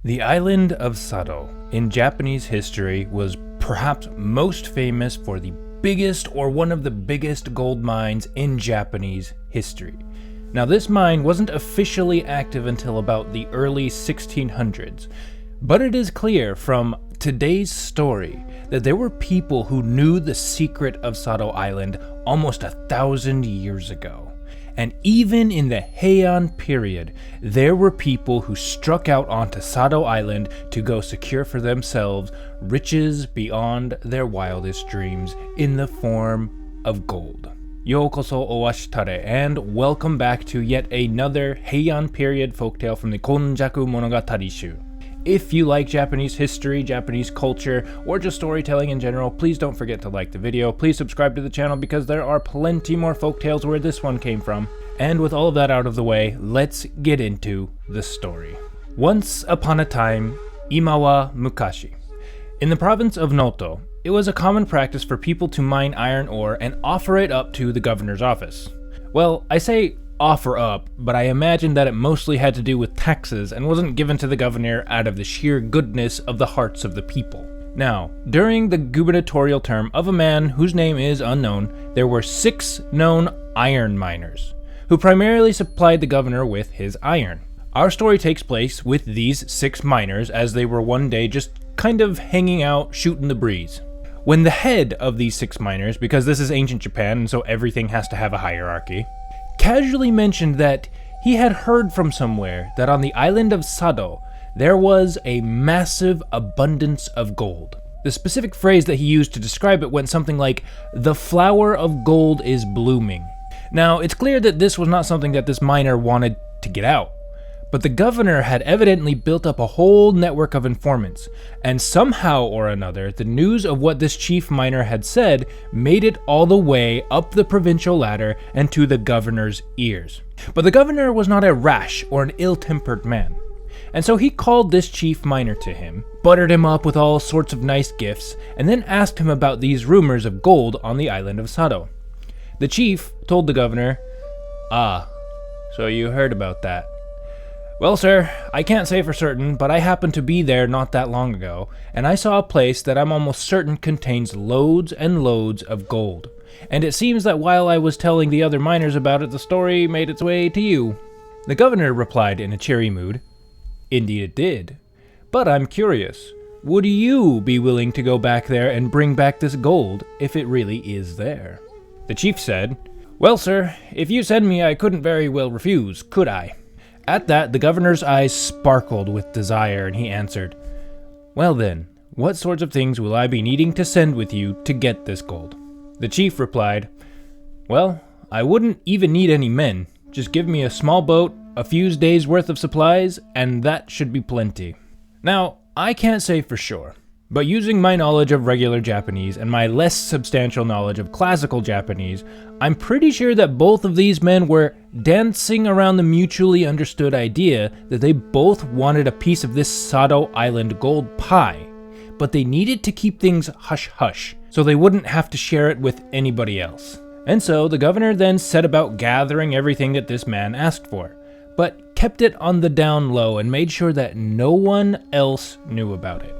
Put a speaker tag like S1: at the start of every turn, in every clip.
S1: The island of Sado in Japanese history was perhaps most famous for the biggest or one of the biggest gold mines in Japanese history. Now, this mine wasn't officially active until about the early 1600s, but it is clear from today's story that there were people who knew the secret of Sado Island almost 1,000 years ago. And even in the Heian period, there were people who struck out onto Sado Island to go secure for themselves riches beyond their wildest dreams in the form of gold. Yokoso owashitare, and welcome back to yet another Heian period folktale from the Konjaku Monogatari Shu. If you like Japanese history, Japanese culture, or just storytelling in general, please don't forget to like the video. Please subscribe to the channel because there are plenty more folktales where this one came from. And with all of that out of the way, let's get into the story. Once upon a time, imawa mukashi. In the province of Noto, it was a common practice for people to mine iron ore and offer it up to the governor's office. Well, I say offer up, but I imagine that it mostly had to do with taxes and wasn't given to the governor out of the sheer goodness of the hearts of the people. Now, during the gubernatorial term of a man whose name is unknown, there were 6 known iron miners, who primarily supplied the governor with his iron. Our story takes place with these 6 miners as they were one day just kind of hanging out, shooting the breeze, when the head of these 6 miners, because this is ancient Japan and so everything has to have a hierarchy, casually mentioned that he had heard from somewhere that on the island of Sado, there was a massive abundance of gold. The specific phrase that he used to describe it went something like, "The flower of gold is blooming." Now, it's clear that this was not something that this miner wanted to get out, but the governor had evidently built up a whole network of informants, and somehow or another, the news of what this chief miner had said made it all the way up the provincial ladder and to the governor's ears. But the governor was not a rash or an ill-tempered man, and so he called this chief miner to him, buttered him up with all sorts of nice gifts, and then asked him about these rumors of gold on the island of Sado. The chief told the governor, "Ah, so you heard about that. Well, sir, I can't say for certain, but I happened to be there not that long ago, and I saw a place that I'm almost certain contains loads and loads of gold. And it seems that while I was telling the other miners about it, the story made its way to you." The governor replied in a cheery mood, "Indeed it did. But I'm curious, would you be willing to go back there and bring back this gold if it really is there?" The chief said, "Well, sir, if you send me, I couldn't very well refuse, could I?" At that, the governor's eyes sparkled with desire, and he answered, "Well then, what sorts of things will I be needing to send with you to get this gold?" The chief replied, "Well, I wouldn't even need any men. Just give me a small boat, a few days' worth of supplies, and that should be plenty." Now, I can't say for sure, but using my knowledge of regular Japanese and my less substantial knowledge of classical Japanese, I'm pretty sure that both of these men were dancing around the mutually understood idea that they both wanted a piece of this Sado Island gold pie, but they needed to keep things hush-hush, so they wouldn't have to share it with anybody else. And so the governor then set about gathering everything that this man asked for, but kept it on the down low and made sure that no one else knew about it.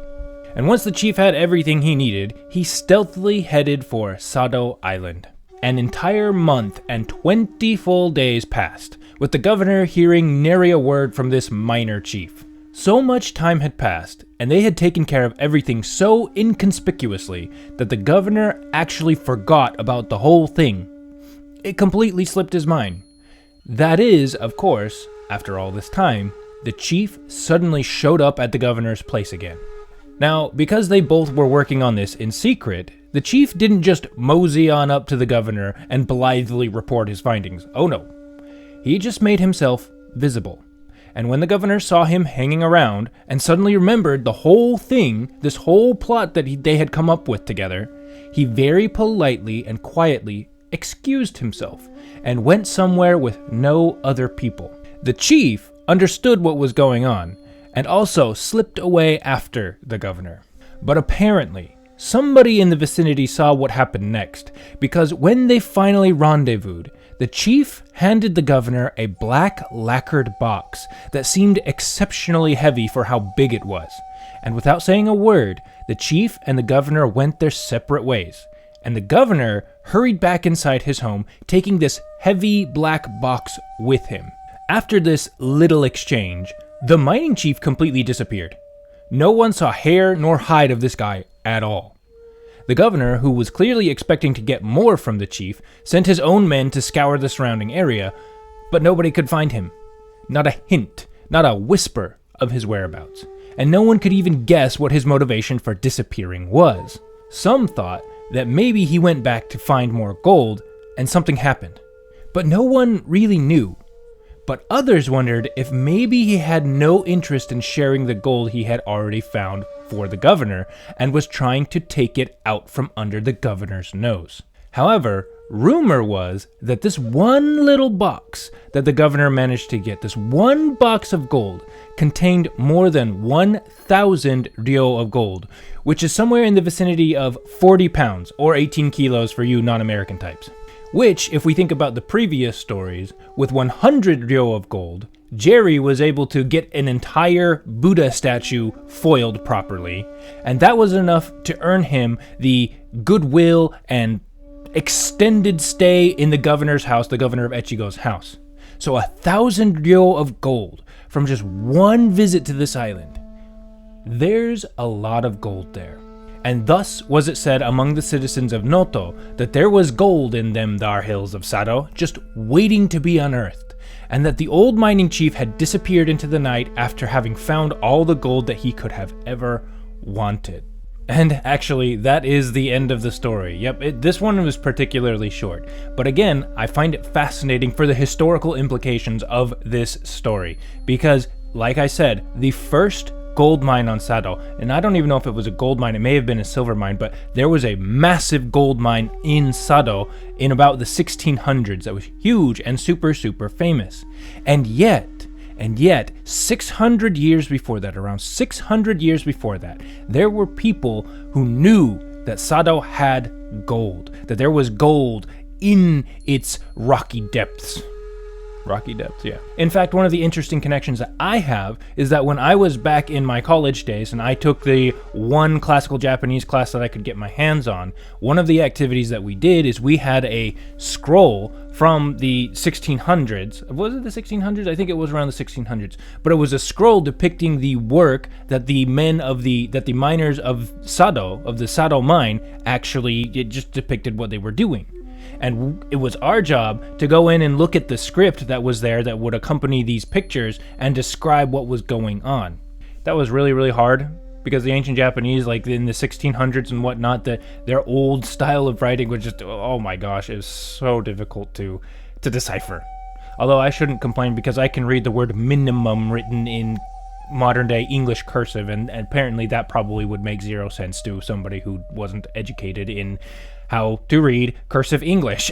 S1: And once the chief had everything he needed, he stealthily headed for Sado Island. An entire month and 20 full days passed, with the governor hearing nary a word from this minor chief. So much time had passed, and they had taken care of everything so inconspicuously that the governor actually forgot about the whole thing. It completely slipped his mind. That is, of course, after all this time, the chief suddenly showed up at the governor's place again. Now, because they both were working on this in secret, the chief didn't just mosey on up to the governor and blithely report his findings. Oh no. He just made himself visible. And when the governor saw him hanging around and suddenly remembered the whole thing, this whole plot that they had come up with together, he very politely and quietly excused himself and went somewhere with no other people. The chief understood what was going on and also slipped away after the governor. But apparently, somebody in the vicinity saw what happened next, because when they finally rendezvoused, The chief handed the governor a black lacquered box that seemed exceptionally heavy for how big it was. And without saying a word, the chief and the governor went their separate ways. And the governor hurried back inside his home, taking this heavy black box with him. After this little exchange, the mining chief completely disappeared. No one saw hair nor hide of this guy at all. The governor, who was clearly expecting to get more from the chief, sent his own men to scour the surrounding area, but nobody could find him. Not a hint, not a whisper of his whereabouts. And no one could even guess what his motivation for disappearing was. Some thought that maybe he went back to find more gold and something happened. But no one really knew. But others wondered if maybe he had no interest in sharing the gold he had already found for the governor and was trying to take it out from under the governor's nose. However, rumor was that this one little box that the governor managed to get, this one box of gold, contained more than 1,000 ryo of gold, which is somewhere in the vicinity of 40 pounds or 18 kilos for you non-American types. Which, if we think about the previous stories, with 100 ryo of gold, Jerry was able to get an entire Buddha statue foiled properly, and that was enough to earn him the goodwill and extended stay in the governor's house, the governor of Echigo's house. So 1,000 ryo of gold from just one visit to this island. There's a lot of gold there. And thus was it said among the citizens of Noto that there was gold in them thar hills of Sado, just waiting to be unearthed, and that the old mining chief had disappeared into the night after having found all the gold that he could have ever wanted. And actually, that is the end of the story. Yep, this one was particularly short. But again, I find it fascinating for the historical implications of this story. Because, like I said, the first gold mine on Sado, and I don't even know if it was a gold mine, it may have been a silver mine, but there was a massive gold mine in Sado in about the 1600s that was huge and super famous. And yet 600 years before that, around 600 years before that, there were people who knew that Sado had gold, that there was gold in its rocky depths. Rocky depths, yeah. In fact, one of the interesting connections that I have is that when I was back in my college days and I took the one classical Japanese class that I could get my hands on, one of the activities that we did is we had a scroll from the 1600s. Was it the 1600s? I think it was around the 1600s. But it was a scroll depicting the work that the miners of Sado, of the Sado mine, actually, it just depicted what they were doing. And it was our job to go in and look at the script that was there that would accompany these pictures and describe what was going on. That was really hard because the ancient Japanese, like in the 1600s and whatnot, their old style of writing was just, oh my gosh, it was so difficult to decipher. Although I shouldn't complain because I can read the word minimum written in modern day English cursive, and apparently that probably would make zero sense to somebody who wasn't educated in how to read cursive English.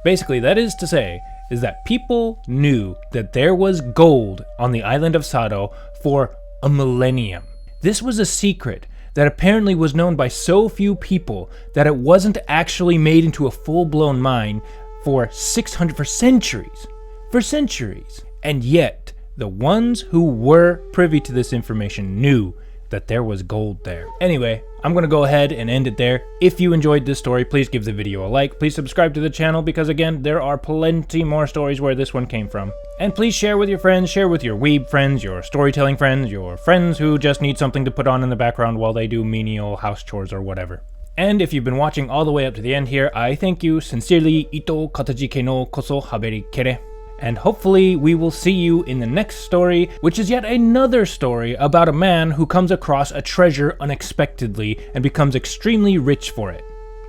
S1: Basically, that is to say, is that people knew that there was gold on the island of Sado for a millennium. This was a secret that apparently was known by so few people that it wasn't actually made into a full-blown mine for centuries. For centuries. And yet, the ones who were privy to this information knew that there was gold there. Anyway, I'm going to go ahead and end it there. If you enjoyed this story, please give the video a like. Please subscribe to the channel because, again, there are plenty more stories where this one came from. And please share with your friends, share with your weeb friends, your storytelling friends, your friends who just need something to put on in the background while they do menial house chores or whatever. And if you've been watching all the way up to the end here, I thank you sincerely. Ito katajike no koso haberi kere. And hopefully we will see you in the next story, which is yet another story about a man who comes across a treasure unexpectedly and becomes extremely rich for it.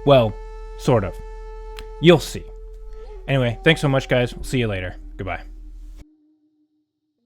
S1: Well, sort of. You'll see. Anyway, thanks so much, guys. We'll see you later. Goodbye.